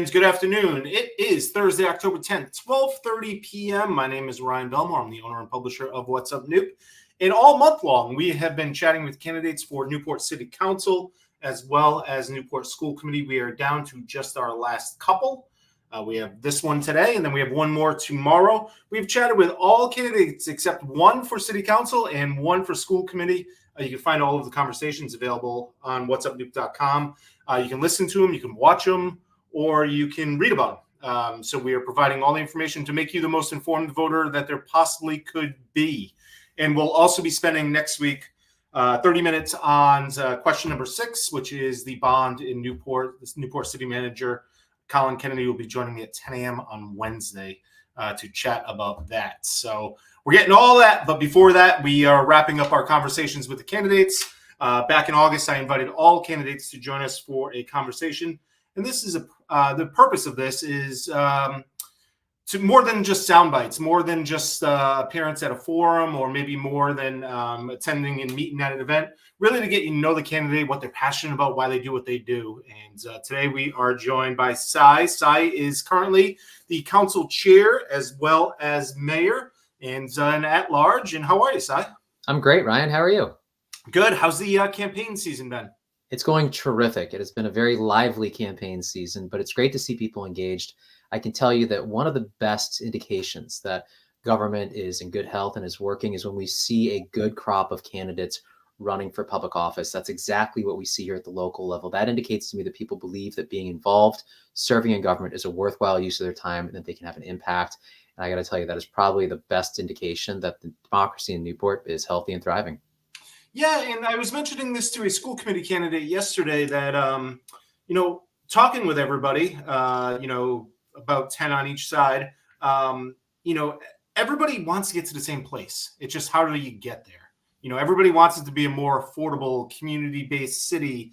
and good afternoon. It is Thursday, October 10th, 12:30 p.m. My name is Ryan Belmore. I'm the owner and publisher of What's Up Noop. And all month long, we have been chatting with candidates for Newport City Council as well as Newport School Committee. We are down to just our last couple. We have this one today, and then we have one more tomorrow. We've chatted with all candidates except one for City Council and one for School Committee. You can find all of the conversations available on whatsupnoop.com. You can listen to them, you can watch them, or you can read about them. So we are providing all the information to make you the most informed voter that there possibly could be. And we'll also be spending next week 30 minutes on question number 6, which is the bond in Newport. This Newport City Manager, Colin Kennedy, will be joining me at 10 a.m. on Wednesday to chat about that. So we're getting all that. But before that, we are wrapping up our conversations with the candidates. Back in August, I invited all candidates to join us for a conversation. And this is the purpose of this is to more than just sound bites, more than just appearance at a forum, or maybe more than attending and meeting at an event, really to get you to know the candidate, what they're passionate about, why they do what they do. And today we are joined by Cy. Cy is currently the council chair as well as mayor and an at-large. And how are you, Cy? I'm great, Ryan. How are you? Good. How's the campaign season been? It's going terrific. It has been a very lively campaign season, but it's great to see people engaged. I can tell you that one of the best indications that government is in good health and is working is when we see a good crop of candidates running for public office. That's exactly what we see here at the local level. That indicates to me that people believe that being involved, serving in government is a worthwhile use of their time and that they can have an impact. And I got to tell you, that is probably the best indication that the democracy in Newport is healthy and thriving. Yeah, and I was mentioning this to a school committee candidate yesterday that, talking with everybody, about 10 on each side, everybody wants to get to the same place. It's just how do you get there? Everybody wants it to be a more affordable, community-based city.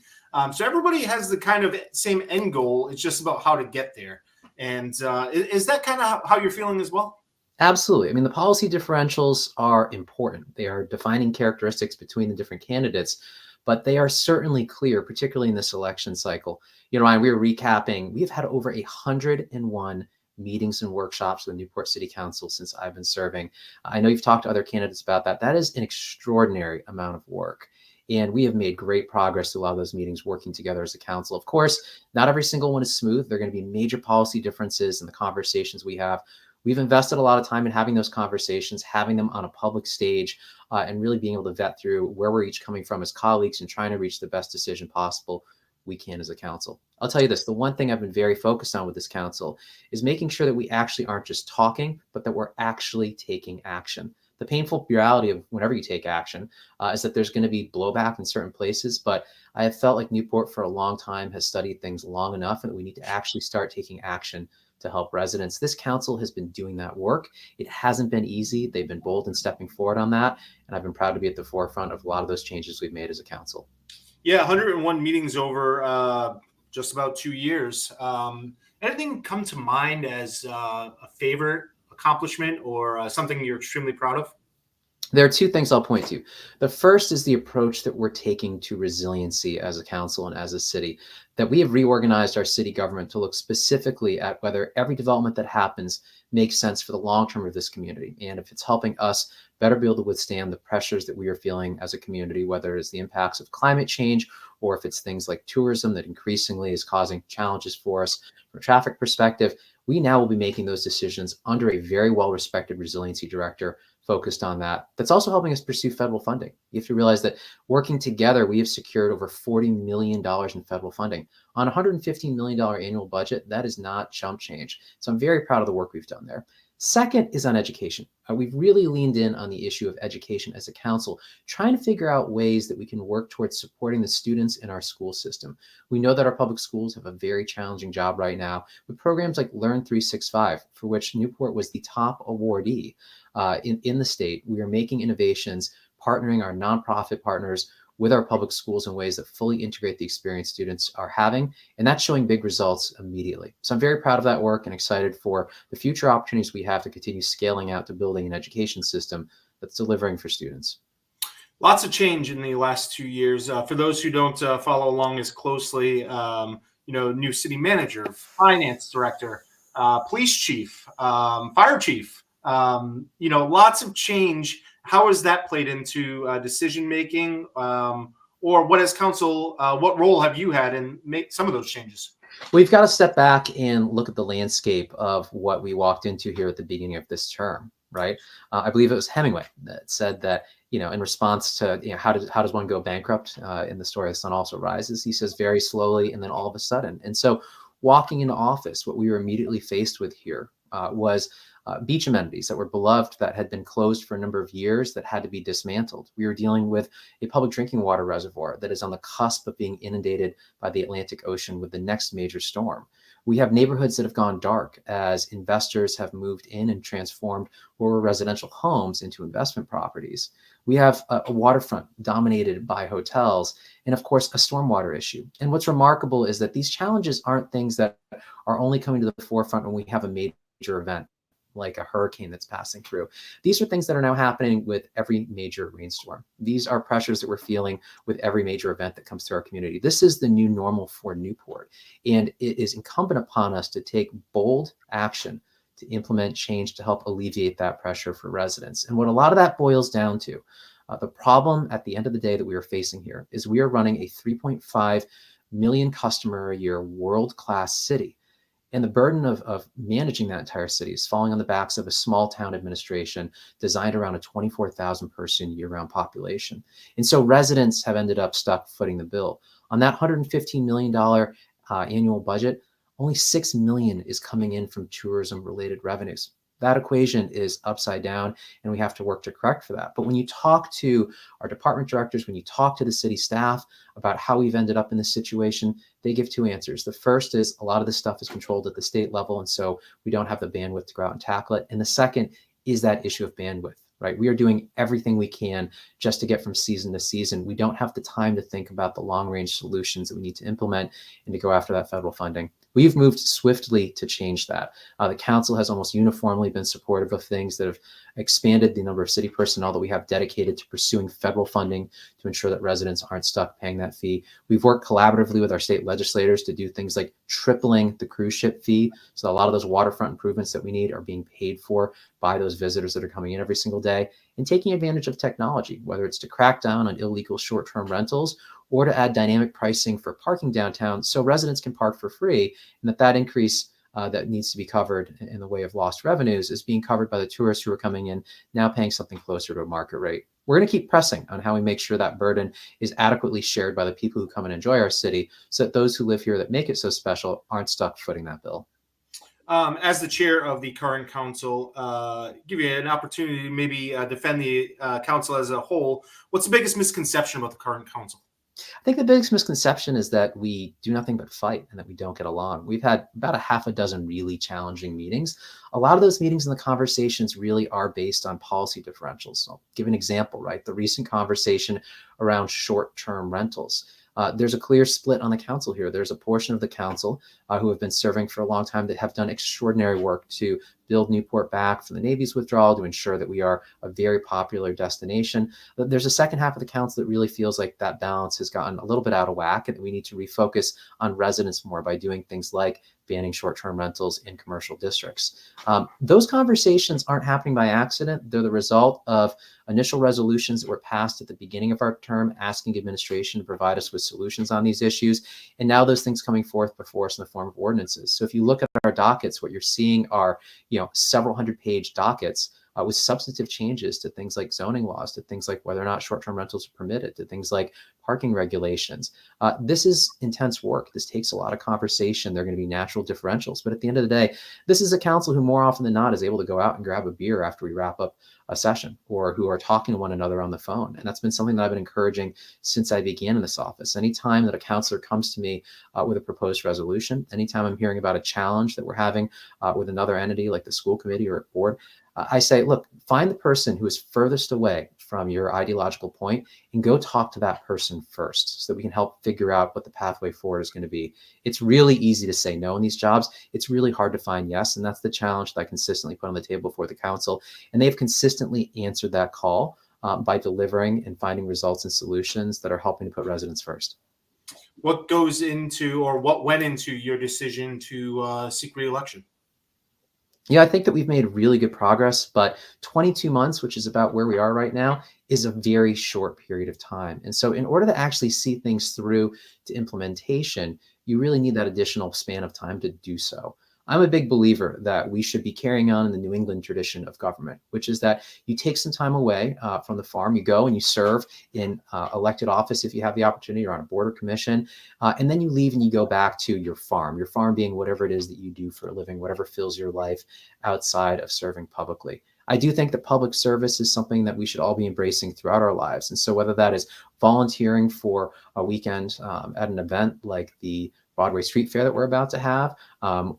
So everybody has the kind of same end goal. It's just about how to get there. And is that kind of how you're feeling as well? Absolutely. I mean, the policy differentials are important. They are defining characteristics between the different candidates, but they are certainly clear, particularly in this election cycle. Ryan, we were recapping. We've had over 101 meetings and workshops with Newport City Council since I've been serving. I know you've talked to other candidates about that. That is an extraordinary amount of work. And we have made great progress through a lot of those meetings working together as a council. Of course, not every single one is smooth. There are going to be major policy differences in the conversations we have. We've invested a lot of time in having those conversations, having them on a public stage, and really being able to vet through where we're each coming from as colleagues and trying to reach the best decision possible we can as a council. I'll tell you this, the one thing I've been very focused on with this council is making sure that we actually aren't just talking, but that we're actually taking action. The painful reality of whenever you take action is that there's going to be blowback in certain places, but I have felt like Newport for a long time has studied things long enough and that we need to actually start taking action to help residents. This council has been doing that work. It hasn't been easy. They've been bold in stepping forward on that. And I've been proud to be at the forefront of a lot of those changes we've made as a council. Yeah, 101 meetings over just about 2 years. Anything come to mind as a favorite accomplishment or something you're extremely proud of? There are two things I'll point to. The first is the approach that we're taking to resiliency as a council and as a city, that we have reorganized our city government to look specifically at whether every development that happens makes sense for the long term of this community. And if it's helping us better be able to withstand the pressures that we are feeling as a community, whether it's the impacts of climate change or if it's things like tourism that increasingly is causing challenges for us from a traffic perspective, we now will be making those decisions under a very well-respected resiliency director focused on that. That's also helping us pursue federal funding. You have to realize that working together, we have secured over $40 million in federal funding. On a $115 million annual budget, that is not chump change. So I'm very proud of the work we've done there. Second is on education. We've really leaned in on the issue of education as a council, trying to figure out ways that we can work towards supporting the students in our school system. We know that our public schools have a very challenging job right now with programs like Learn 365, for which Newport was the top awardee in the state. We are making innovations, partnering our nonprofit partners with our public schools in ways that fully integrate the experience students are having, and that's showing big results immediately. So I'm very proud of that work and excited for the future opportunities we have to continue scaling out to building an education system that's delivering for students. Lots of change in the last 2 years. For those who don't follow along as closely, new city manager, finance director, police chief, fire chief. Lots of change. How has that played into decision making, or what has council? What role have you had in make some of those changes? We've got to step back and look at the landscape of what we walked into here at the beginning of this term, right? I believe it was Hemingway that said that, in response to, how does one go bankrupt in the story The Sun Also Rises, he says very slowly and then all of a sudden. And so walking into office, what we were immediately faced with here was beach amenities that were beloved, that had been closed for a number of years, that had to be dismantled. We were dealing with a public drinking water reservoir that is on the cusp of being inundated by the Atlantic Ocean with the next major storm. We have neighborhoods that have gone dark as investors have moved in and transformed what were residential homes into investment properties. We have a waterfront dominated by hotels, and of course, a stormwater issue. And what's remarkable is that these challenges aren't things that are only coming to the forefront when we have a major event like a hurricane that's passing through. These are things that are now happening with every major rainstorm. These are pressures that we're feeling with every major event that comes through our community. This is the new normal for Newport, and it is incumbent upon us to take bold action to implement change to help alleviate that pressure for residents. And what a lot of that boils down to, the problem at the end of the day that we are facing here is we are running a 3.5 million customer a year world-class city. And the burden of managing that entire city is falling on the backs of a small town administration designed around a 24,000 person year-round population. And so residents have ended up stuck footing the bill. On that $115 million annual budget, only $6 million is coming in from tourism-related revenues. That equation is upside down, and we have to work to correct for that. But when you talk to our department directors, when you talk to the city staff about how we've ended up in this situation, they give two answers. The first is a lot of this stuff is controlled at the state level, and so we don't have the bandwidth to go out and tackle it. And the second is that issue of bandwidth, right? We are doing everything we can just to get from season to season. We don't have the time to think about the long-range solutions that we need to implement and to go after that federal funding. We've moved swiftly to change that. The council has almost uniformly been supportive of things that have expanded the number of city personnel that we have dedicated to pursuing federal funding to ensure that residents aren't stuck paying that fee. We've worked collaboratively with our state legislators to do things like tripling the cruise ship fee. So a lot of those waterfront improvements that we need are being paid for by those visitors that are coming in every single day, and taking advantage of technology, whether it's to crack down on illegal short-term rentals or to add dynamic pricing for parking downtown so residents can park for free, and that increase that needs to be covered in the way of lost revenues is being covered by the tourists who are coming in, now paying something closer to a market rate. We're going to keep pressing on how we make sure that burden is adequately shared by the people who come and enjoy our city, so that those who live here that make it so special aren't stuck footing that bill. As the chair of the current council, give you an opportunity to maybe defend the council as a whole. What's the biggest misconception about the current council? I think the biggest misconception is that we do nothing but fight and that we don't get along. We've had about a half a dozen really challenging meetings. A lot of those meetings and the conversations really are based on policy differentials. So I'll give an example, right? The recent conversation around short-term rentals. There's a clear split on the council here. There's a portion of the council who have been serving for a long time that have done extraordinary work to build Newport back from the Navy's withdrawal, to ensure that we are a very popular destination. But there's a second half of the council that really feels like that balance has gotten a little bit out of whack, and that we need to refocus on residents more by doing things like banning short-term rentals in commercial districts. Those conversations aren't happening by accident. They're the result of initial resolutions that were passed at the beginning of our term, asking administration to provide us with solutions on these issues. And now those things coming forth before us in the form of ordinances. So if you look at our dockets, what you're seeing are, several hundred-page dockets with substantive changes to things like zoning laws, to things like whether or not short-term rentals are permitted, to things like parking regulations. This is intense work. This takes a lot of conversation. There are going to be natural differentials. But at the end of the day, this is a council who more often than not is able to go out and grab a beer after we wrap up a session, or who are talking to one another on the phone. And that's been something that I've been encouraging since I began in this office. Anytime that a counselor comes to me with a proposed resolution, anytime I'm hearing about a challenge that we're having with another entity like the school committee or a board, I say, look, find the person who is furthest away from your ideological point and go talk to that person first, so that we can help figure out what the pathway forward is going to be. It's really easy to say no in these jobs. It's really hard to find yes. And that's the challenge that I consistently put on the table for the council. And they've consistently answered that call by delivering and finding results and solutions that are helping to put residents first. what goes into, or what went into your decision to seek re-election? Yeah, I think that we've made really good progress, but 22 months, which is about where we are right now, is a very short period of time. And so, in order to actually see things through to implementation, you really need that additional span of time to do so. I'm a big believer that we should be carrying on in the New England tradition of government, which is that you take some time away from the farm, you go and you serve in elected office if you have the opportunity, or on a board or commission, and then you leave and you go back to your farm being whatever it is that you do for a living, whatever fills your life outside of serving publicly. I do think that public service is something that we should all be embracing throughout our lives. And so, whether that is volunteering for a weekend at an event like the Broadway Street Fair that we're about to have,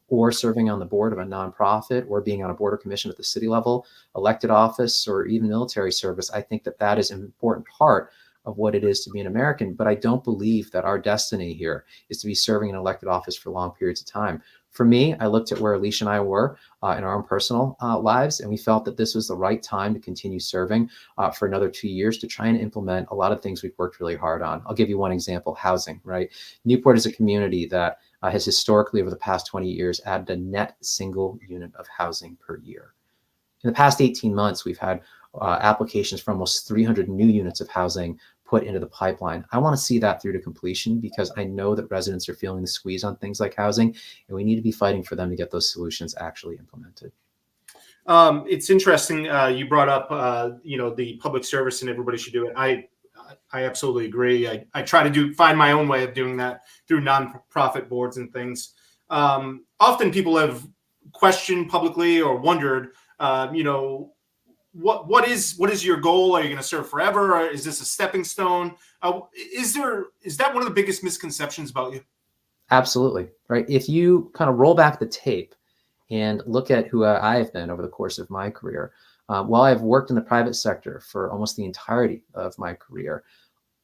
or serving on the board of a nonprofit, or being on a board or commission at the city level, elected office, or even military service, I think that that is an important part of what it is to be an American. But I don't believe that our destiny here is to be serving in elected office for long periods of time. For me, I looked at where Alicia and I were in our own personal lives, and we felt that this was the right time to continue serving for another 2 years to try and implement a lot of things we've worked really hard on. I'll give you one example: housing, right? Newport is a community that has historically, over the past 20 years, added a net single unit of housing per year. In the past 18 months, we've had applications for almost 300 new units of housing put into the pipeline. I want to see that through to completion, because I know that residents are feeling the squeeze on things like housing, and we need to be fighting for them to get those solutions actually implemented. It's interesting. You brought up, the public service and everybody should do it. I absolutely agree. I try to find my own way of doing that through nonprofit boards and things. Often people have questioned publicly or wondered, what is your goal? Are you going to serve forever? Or is this a stepping stone? Is that one of the biggest misconceptions about you? Absolutely. Right. If you kind of roll back the tape and look at who I have been over the course of my career, while I've worked in the private sector for almost the entirety of my career,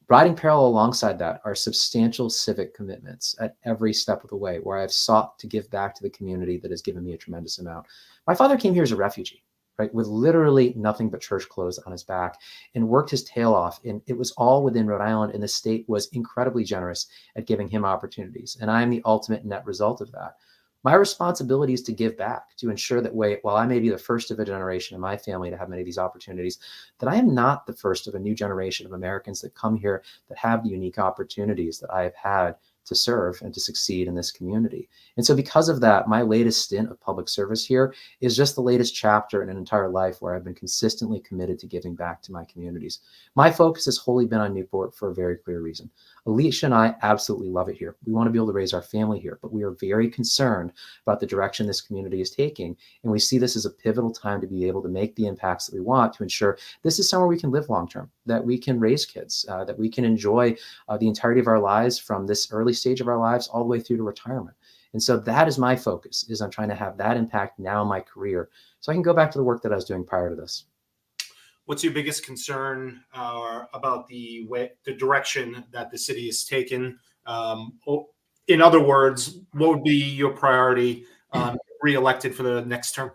riding parallel alongside that are substantial civic commitments at every step of the way, where I've sought to give back to the community that has given me a tremendous amount. My father came here as a refugee, right, with literally nothing but church clothes on his back, and worked his tail off. And it was all within Rhode Island, and the state was incredibly generous at giving him opportunities. And I am the ultimate net result of that. My responsibility is to give back, to ensure that while I may be the first of a generation in my family to have many of these opportunities, that I am not the first of a new generation of Americans that come here that have the unique opportunities that I have had to serve and to succeed in this community. And so, because of that, my latest stint of public service here is just the latest chapter in an entire life where I've been consistently committed to giving back to my communities. My focus has wholly been on Newport for a very clear reason. Alicia and I absolutely love it here. We want to be able to raise our family here, but we are very concerned about the direction this community is taking. And we see this as a pivotal time to be able to make the impacts that we want, to ensure this is somewhere we can live long-term, that we can raise kids, that we can enjoy the entirety of our lives, from this early stage of our lives all the way through to retirement. And so that is my focus, is I'm trying to have that impact now in my career, so I can go back to the work that I was doing prior to this. What's your biggest concern about the direction that the city has taken? In other words, what would be your priority re-elected for the next term?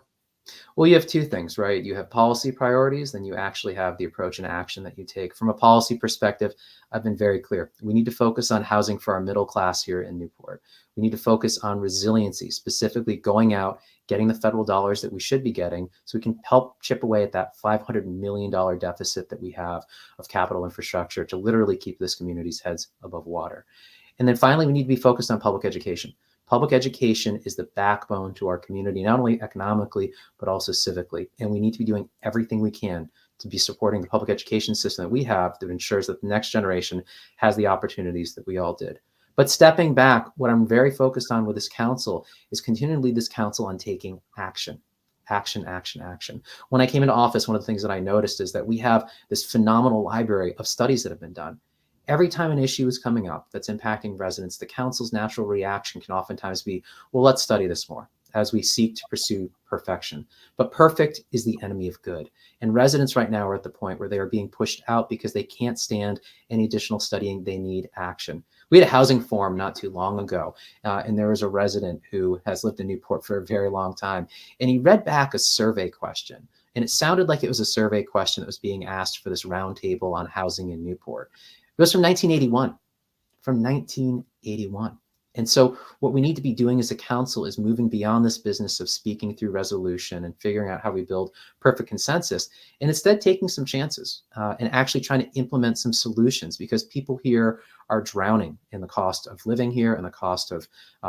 Well, you have two things, right? You have policy priorities, then you actually have the approach and action that you take. From a policy perspective, I've been very clear. We need to focus on housing for our middle class here in Newport. We need to focus on resiliency, specifically going out, getting the federal dollars that we should be getting, so we can help chip away at that $500 million deficit that we have of capital infrastructure to literally keep this community's heads above water. And then finally, we need to be focused on public education. Public education is the backbone to our community, not only economically, but also civically. And we need to be doing everything we can to be supporting the public education system that we have that ensures that the next generation has the opportunities that we all did. But stepping back, what I'm very focused on with this council is continuing to lead this council on taking action. Action, action, action. When I came into office, one of the things that I noticed is that we have this phenomenal library of studies that have been done. Every time an issue is coming up that's impacting residents, the council's natural reaction can oftentimes be, well, let's study this more, as we seek to pursue perfection. But perfect is the enemy of good. And residents right now are at the point where they are being pushed out because they can't stand any additional studying. They need action. We had a housing forum not too long ago, and there was a resident who has lived in Newport for a very long time, and he read back a survey question. And it sounded like it was a survey question that was being asked for this roundtable on housing in Newport. It was from 1981. from 1981. And so what we need to be doing as a council is moving beyond this business of speaking through resolution and figuring out how we build perfect consensus, and instead taking some chances and actually trying to implement some solutions, because people here are drowning in the cost of living here and the cost of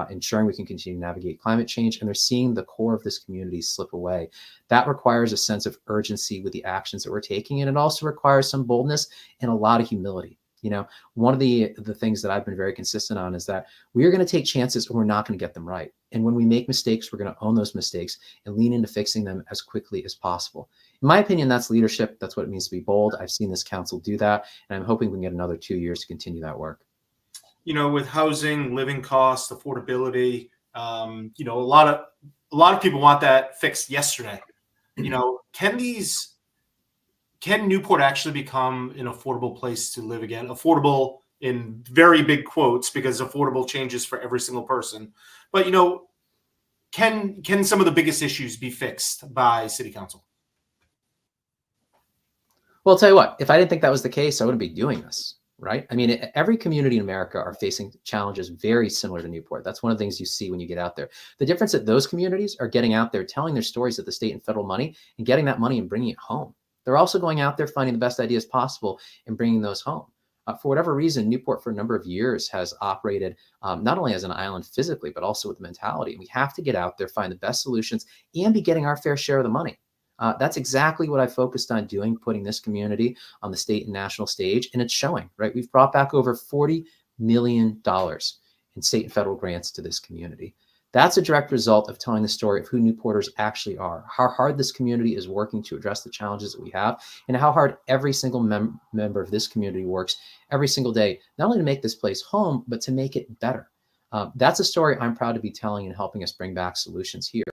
ensuring we can continue to navigate climate change. And they're seeing the core of this community slip away. That requires a sense of urgency with the actions that we're taking. And it also requires some boldness and a lot of humility. You know, one of the things that I've been very consistent on is that we are going to take chances and we're not going to get them right. And when we make mistakes, we're going to own those mistakes and lean into fixing them as quickly as possible. In my opinion, that's leadership. That's what it means to be bold. I've seen this council do that, and I'm hoping we can get another 2 years to continue that work. You know, with housing, living costs, affordability, you know, a lot of people want that fixed yesterday. You know, can Newport actually become an affordable place to live again? Affordable in very big quotes, because affordable changes for every single person. But, you know, can some of the biggest issues be fixed by city council? Well, I'll tell you what, if I didn't think that was the case, I wouldn't be doing this, right? I mean, every community in America are facing challenges very similar to Newport. That's one of the things you see when you get out there. The difference that those communities are getting out there, telling their stories at the state and federal money, and getting that money and bringing it home. They're also going out there, finding the best ideas possible and bringing those home. For whatever reason, Newport for a number of years has operated not only as an island physically, but also with mentality. And we have to get out there, find the best solutions, and be getting our fair share of the money. That's exactly what I focused on doing, putting this community on the state and national stage. And it's showing, right? We've brought back over $40 million in state and federal grants to this community. That's a direct result of telling the story of who Newporters actually are, how hard this community is working to address the challenges that we have, and how hard every single member of this community works every single day, not only to make this place home, but to make it better. That's a story I'm proud to be telling and helping us bring back solutions here.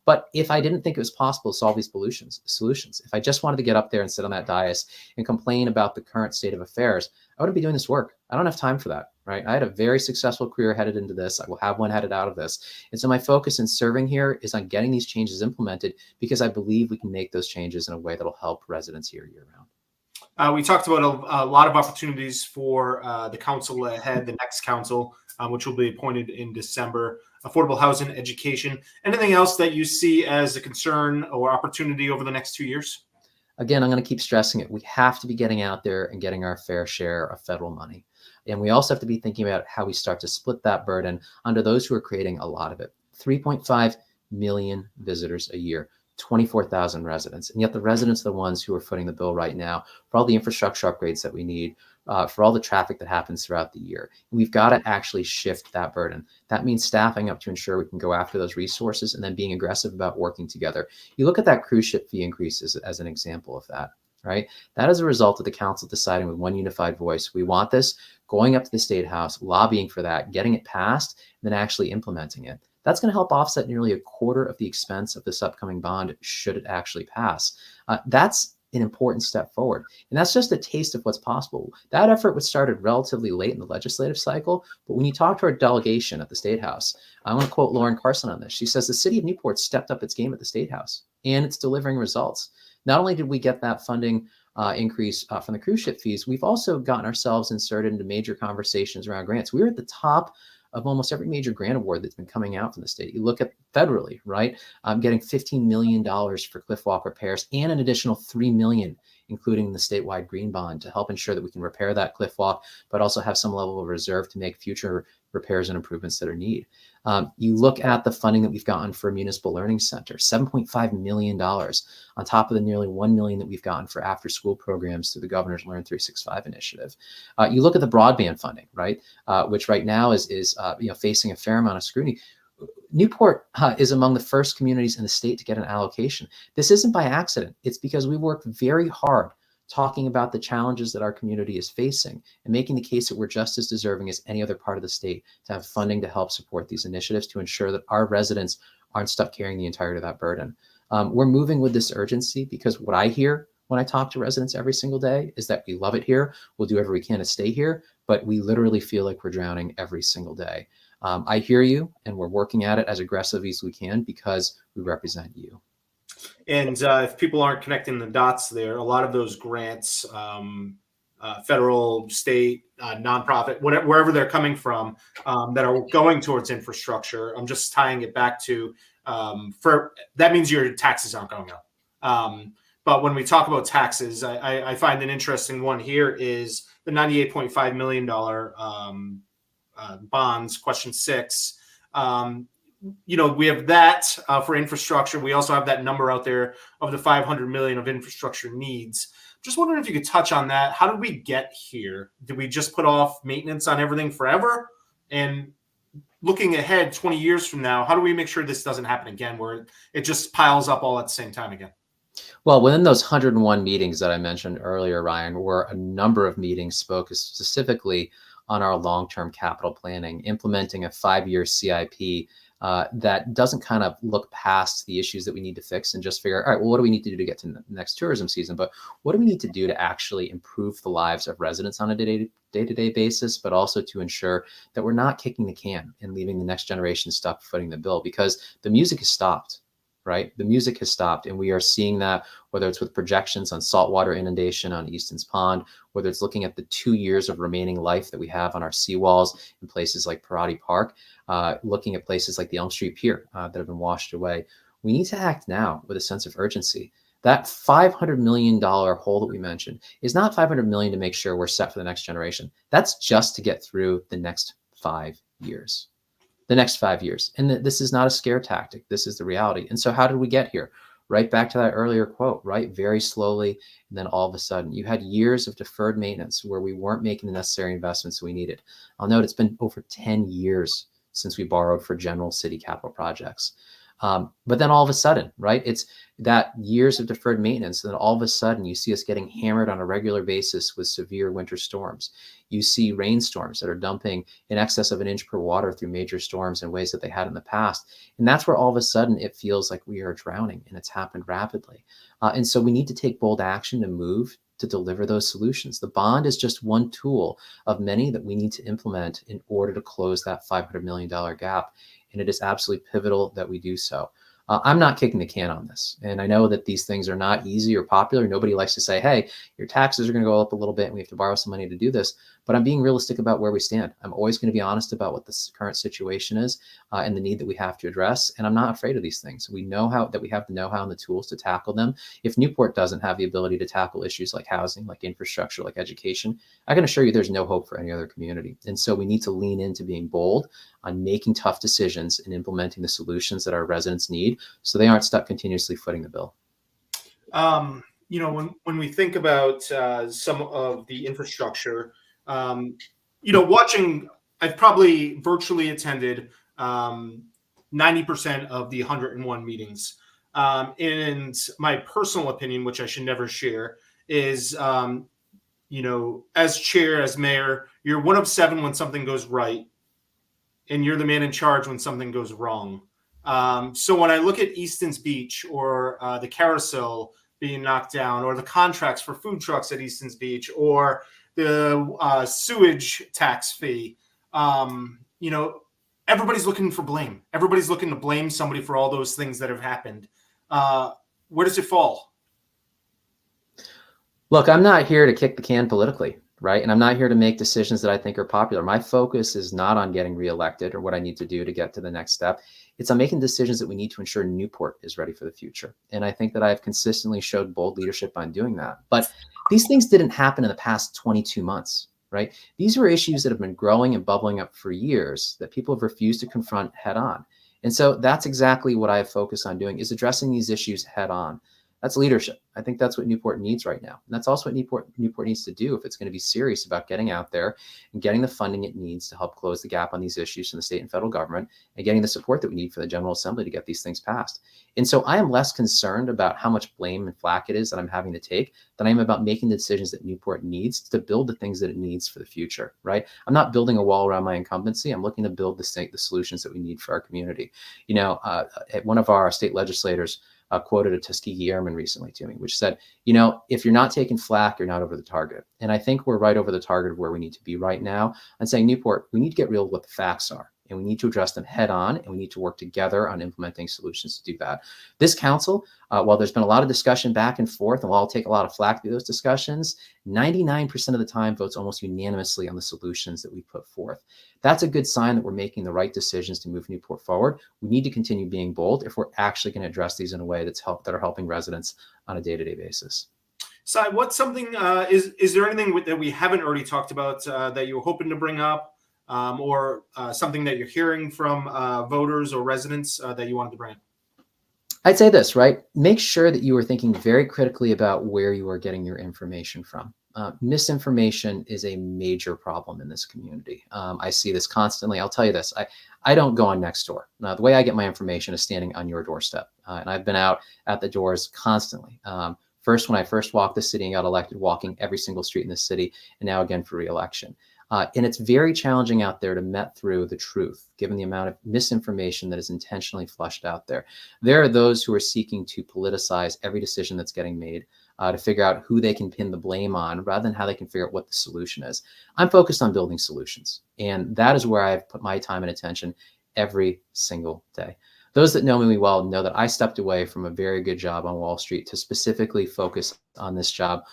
But if I didn't think it was possible to solve these solutions, if I just wanted to get up there and sit on that dais and complain about the current state of affairs, I wouldn't be doing this work. I don't have time for that, right? I had a very successful career headed into this. I will have one headed out of this. And so my focus in serving here is on getting these changes implemented, because I believe we can make those changes in a way that'll help residents here year round. We talked about a lot of opportunities for the council ahead, the next council, which will be appointed in December. Affordable housing, education. Anything else that you see as a concern or opportunity over the next 2 years? Again, I'm going to keep stressing it. We have to be getting out there and getting our fair share of federal money. And we also have to be thinking about how we start to split that burden under those who are creating a lot of it. 3.5 million visitors a year, 24,000 residents. And yet the residents are the ones who are footing the bill right now for all the infrastructure upgrades that we need, for all the traffic that happens throughout the year. And we've got to actually shift that burden. That means staffing up to ensure we can go after those resources, and then being aggressive about working together. You look at that cruise ship fee increase as an example of that, right? That is a result of the council deciding with one unified voice, we want this, going up to the State House, lobbying for that, getting it passed, and then actually implementing it. That's going to help offset nearly a quarter of the expense of this upcoming bond should it actually pass. That's an important step forward. And that's just a taste of what's possible. That effort was started relatively late in the legislative cycle, but when you talk to our delegation at the State House, I want to quote Lauren Carson on this. She says the city of Newport stepped up its game at the State House, and it's delivering results. Not only did we get that funding increase from the cruise ship fees, we've also gotten ourselves inserted into major conversations around grants. We were at the top of almost every major grant award that's been coming out from the state. You look at federally, right? Getting $15 million for cliff walk repairs and an additional $3 million, including the statewide green bond, to help ensure that we can repair that cliff walk, but also have some level of reserve to make future repairs and improvements that are needed. You look at the funding that we've gotten for a municipal learning center, $7.5 million on top of the nearly $1 million that we've gotten for after school programs through the Governor's Learn 365 initiative. You look at the broadband funding, right? Which right now is facing a fair amount of scrutiny. Newport is among the first communities in the state to get an allocation. This isn't by accident. It's because we worked very hard talking about the challenges that our community is facing and making the case that we're just as deserving as any other part of the state to have funding to help support these initiatives to ensure that our residents aren't stuck carrying the entirety of that burden. We're moving with this urgency because what I hear when I talk to residents every single day is that we love it here. We'll do whatever we can to stay here, but we literally feel like we're drowning every single day. I hear you, and we're working at it as aggressively as we can because we represent you. And if people aren't connecting the dots there, a lot of those grants, federal, state, nonprofit, whatever, wherever they're coming from, that are going towards infrastructure. I'm just tying it back to for that means your taxes aren't going up. But when we talk about taxes, I find an interesting one here is the $98.5 million bonds, question 6. We have that for infrastructure. We also have that number out there of the 500 million of infrastructure needs. Just wondering if you could touch on that. How did we get here? Did we just put off maintenance on everything forever? And looking ahead 20 years from now, how do we make sure this doesn't happen again, where it just piles up all at the same time again? Well, within those 101 meetings that I mentioned earlier, Ryan, were a number of meetings focused specifically on our long-term capital planning, implementing a 5-year CIP that doesn't kind of look past the issues that we need to fix and just figure, all right, well, what do we need to do to get to the next tourism season? But what do we need to do to actually improve the lives of residents on a day-to-day basis, but also to ensure that we're not kicking the can and leaving the next generation stuck footing the bill, because the music has stopped. Right? The music has stopped, and we are seeing that, whether it's with projections on saltwater inundation on Easton's Pond, whether it's looking at the 2 years of remaining life that we have on our seawalls in places like Parati Park, looking at places like the Elm Street Pier that have been washed away. We need to act now with a sense of urgency. That $500 million hole that we mentioned is not $500 million to make sure we're set for the next generation. That's just to get through the next 5 years. The next 5 years. And this is not a scare tactic. This is the reality. And so how did we get here? Right back to that earlier quote, right? Very slowly. And then all of a sudden you had years of deferred maintenance where we weren't making the necessary investments we needed. I'll note it's been over 10 years since we borrowed for general city capital projects. But then all of a sudden, right? It's that years of deferred maintenance. And then all of a sudden you see us getting hammered on a regular basis with severe winter storms. You see rainstorms that are dumping in excess of 1 inch per water through major storms in ways that they had in the past. And that's where all of a sudden it feels like we are drowning, and it's happened rapidly. And so we need to take bold action to move to deliver those solutions. The bond is just one tool of many that we need to implement in order to close that $500 million gap. And it is absolutely pivotal that we do so. I'm not kicking the can on this. And I know that these things are not easy or popular. Nobody likes to say, hey, your taxes are going to go up a little bit and we have to borrow some money to do this. But I'm being realistic about where we stand. I'm always going to be honest about what the current situation is and the need that we have to address. And I'm not afraid of these things. We know that we have the know-how and the tools to tackle them. If Newport doesn't have the ability to tackle issues like housing, like infrastructure, like education, I can assure you there's no hope for any other community. And so we need to lean into being bold on making tough decisions and implementing the solutions that our residents need so they aren't stuck continuously footing the bill. When we think about some of the infrastructure, watching, I've probably virtually attended 90% of the 101 meetings. And my personal opinion, which I should never share, is, as chair, as mayor, you're one of 7 when something goes right, and you're the man in charge when something goes wrong. So when I look at Easton's Beach or the carousel being knocked down, or the contracts for food trucks at Easton's Beach, or the sewage tax fee, everybody's looking for blame. Everybody's looking to blame somebody for all those things that have happened. Where does it fall? Look, I'm not here to kick the can politically, right? And I'm not here to make decisions that I think are popular. My focus is not on getting reelected or what I need to do to get to the next step. It's on making decisions that we need to ensure Newport is ready for the future. And I think that I've consistently showed bold leadership on doing that. But these things didn't happen in the past 22 months, right? These were issues that have been growing and bubbling up for years that people have refused to confront head on. And so that's exactly what I have focused on doing, is addressing these issues head on. That's leadership. I think that's what Newport needs right now. And that's also what Newport needs to do if it's going to be serious about getting out there and getting the funding it needs to help close the gap on these issues from the state and federal government, and getting the support that we need for the General Assembly to get these things passed. And so I am less concerned about how much blame and flack it is that I'm having to take than I am about making the decisions that Newport needs to build the things that it needs for the future, right? I'm not building a wall around my incumbency. I'm looking to build the solutions that we need for our community. One of our state legislators quoted a Tuskegee Airman recently to me, which said, if you're not taking flack, you're not over the target. And I think we're right over the target of where we need to be right now. And saying, Newport, we need to get real with what the facts are. and we need to address them head on, and we need to work together on implementing solutions to do that. This council, while there's been a lot of discussion back and forth, and while I'll take a lot of flack through those discussions, 99% of the time votes almost unanimously on the solutions that we put forth. That's a good sign that we're making the right decisions to move Newport forward. We need to continue being bold if we're actually going to address these in a way that are helping residents on a day-to-day basis. Cy, what's something, is there anything that we haven't already talked about that you were hoping to bring up, or something that you're hearing from voters or residents that you wanted to bring up? I'd say this, right? Make sure that you are thinking very critically about where you are getting your information from. Misinformation is a major problem in this community. I see this constantly. I'll tell you this, I don't go on Nextdoor. Now, the way I get my information is standing on your doorstep. And I've been out at the doors constantly. First, when I first walked the city and got elected, walking every single street in the city, and now again for re-election. And it's very challenging out there to met through the truth, given the amount of misinformation that is intentionally flushed out there. There are those who are seeking to politicize every decision that's getting made, to figure out who they can pin the blame on rather than how they can figure out what the solution is. I'm focused on building solutions, and that is where I've put my time and attention every single day. Those that know me well know that I stepped away from a very good job on Wall Street to specifically focus on this job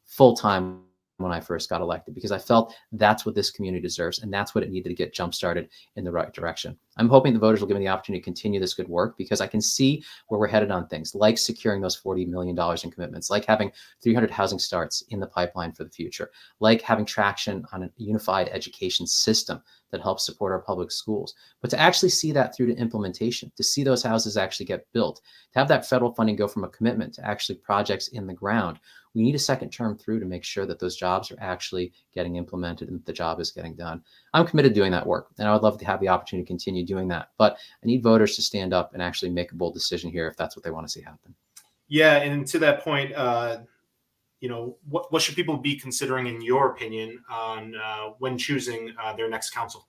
full time when I first got elected, because I felt that's what this community deserves, and that's what it needed to get jump started in the right direction. I'm hoping the voters will give me the opportunity to continue this good work, because I can see where we're headed on things like securing those $40 million in commitments, like having 300 housing starts in the pipeline for the future, like having traction on a unified education system that helps support our public schools. But to actually see that through to implementation, to see those houses actually get built, to have that federal funding go from a commitment to actually projects in the ground, we need a second term through to make sure that those jobs are actually getting implemented and that the job is getting done. I'm committed to doing that work, and I would love to have the opportunity to continue doing that. But I need voters to stand up and actually make a bold decision here if that's what they want to see happen. Yeah, and to that point, what should people be considering, in your opinion, on when choosing their next council?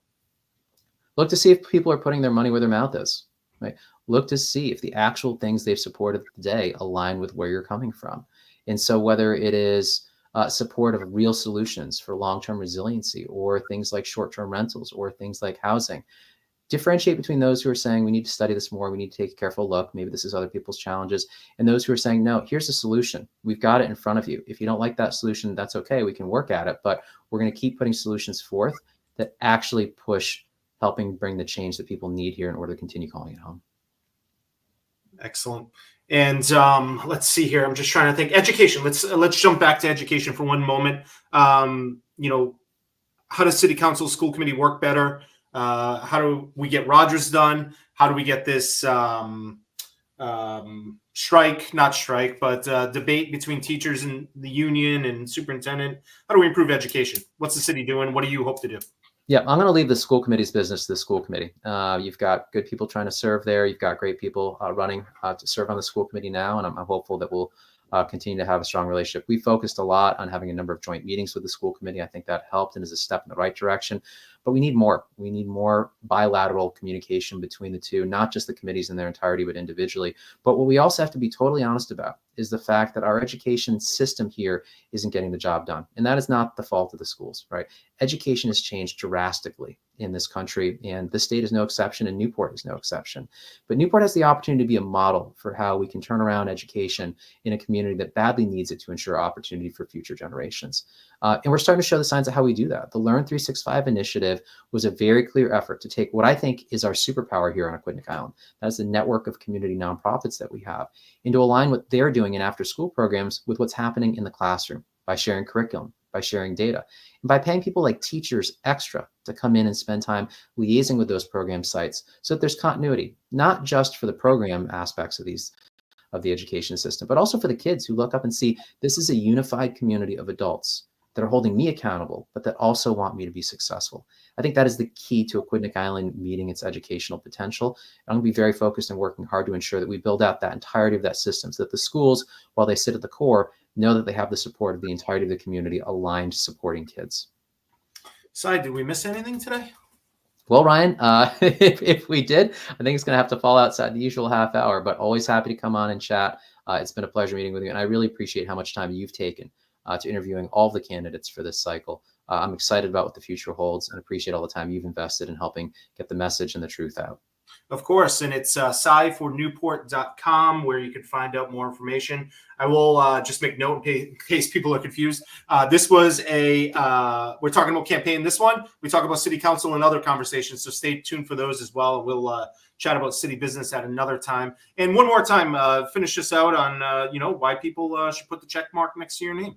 Look to see if people are putting their money where their mouth is, right? Look to see if the actual things they've supported today align with where you're coming from. And so whether it is support of real solutions for long-term resiliency, or things like short-term rentals, or things like housing, differentiate between those who are saying we need to study this more, we need to take a careful look, maybe this is other people's challenges, and those who are saying, no, here's a solution. We've got it in front of you. If you don't like that solution, that's okay. We can work at it, but we're going to keep putting solutions forth that actually push helping bring the change that people need here in order to continue calling it home. Excellent. And let's see here. I'm just trying to think. Education. Let's jump back to education for one moment. How does City Council, School Committee work better? How do we get Rogers done? How do we get this debate between teachers and the union and superintendent? How do we improve education? What's the city doing? What do you hope to do? Yeah, I'm going to leave the school committee's business to the school committee. You've got good people trying to serve there. You've got great people running to serve on the school committee now, and I'm hopeful that we'll continue to have a strong relationship. We focused a lot on having a number of joint meetings with the school committee. I think that helped and is a step in the right direction. But we need more. We need more bilateral communication between the two, not just the committees in their entirety, but individually. But what we also have to be totally honest about is the fact that our education system here isn't getting the job done. And that is not the fault of the schools, right? Education has changed drastically in this country, and the state is no exception, and Newport is no exception. But Newport has the opportunity to be a model for how we can turn around education in a community that badly needs it to ensure opportunity for future generations. And we're starting to show the signs of how we do that. The Learn 365 initiative was a very clear effort to take what I think is our superpower here on Aquidneck Island. That's the network of community nonprofits that we have, and to align what they're doing in after-school programs with what's happening in the classroom by sharing curriculum, by sharing data, and by paying people like teachers extra to come in and spend time liaising with those program sites so that there's continuity, not just for the program aspects of the education system, but also for the kids who look up and see this is a unified community of adults that are holding me accountable, but that also want me to be successful. I think that is the key to Aquidneck Island meeting its educational potential. I'm going to be very focused and working hard to ensure that we build out that entirety of that system so that the schools, while they sit at the core, know that they have the support of the entirety of the community aligned supporting kids. Cy, did we miss anything today? Well, Ryan, if we did, I think it's going to have to fall outside the usual half hour, but always happy to come on and chat. It's been a pleasure meeting with you, and I really appreciate how much time you've taken to interviewing all of the candidates for this cycle. I'm excited about what the future holds and appreciate all the time you've invested in helping get the message and the truth out. Of course, and it's scifornewport.com where you can find out more information. I will just make note in case people are confused. This was we're talking about campaign. This one, we talk about city council and other conversations, so stay tuned for those as well. We'll chat about city business at another time. And one more time, finish this out on, why people should put the check mark next to your name.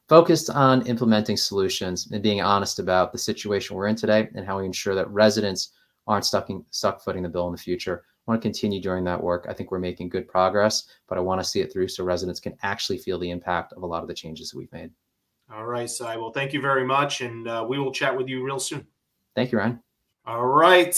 Focused on implementing solutions and being honest about the situation we're in today and how we ensure that residents aren't stuck footing the bill in the future. I want to continue doing that work. I think we're making good progress, but I want to see it through so residents can actually feel the impact of a lot of the changes that we've made. All right, Cy. Well, thank you very much, and we will chat with you real soon. Thank you, Ryan. All right.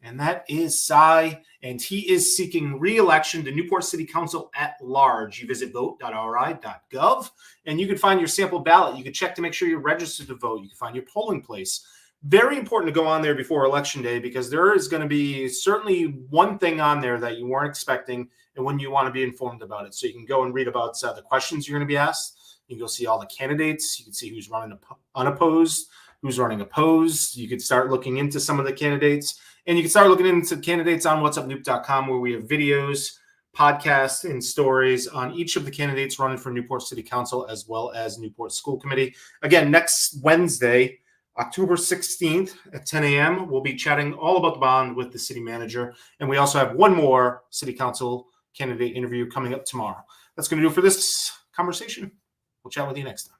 And that is Cy, and he is seeking re-election to Newport City Council at large. You visit vote.ri.gov, and you can find your sample ballot. You can check to make sure you're registered to vote. You can find your polling place. Very important to go on there before Election Day, because there is going to be certainly one thing on there that you weren't expecting and when you want to be informed about it. So you can go and read about the questions you're going to be asked. You can go see all the candidates. You can see who's running unopposed, who's running opposed. You could start looking into some of the candidates, and you can start looking into candidates on whatsupnoop.com, where we have videos, podcasts, and stories on each of the candidates running for Newport City Council as well as Newport School Committee. Again, next Wednesday, October 16th at 10 a.m., we'll be chatting all about the bond with the city manager. And we also have one more city council candidate interview coming up tomorrow. That's going to do it for this conversation. We'll chat with you next time.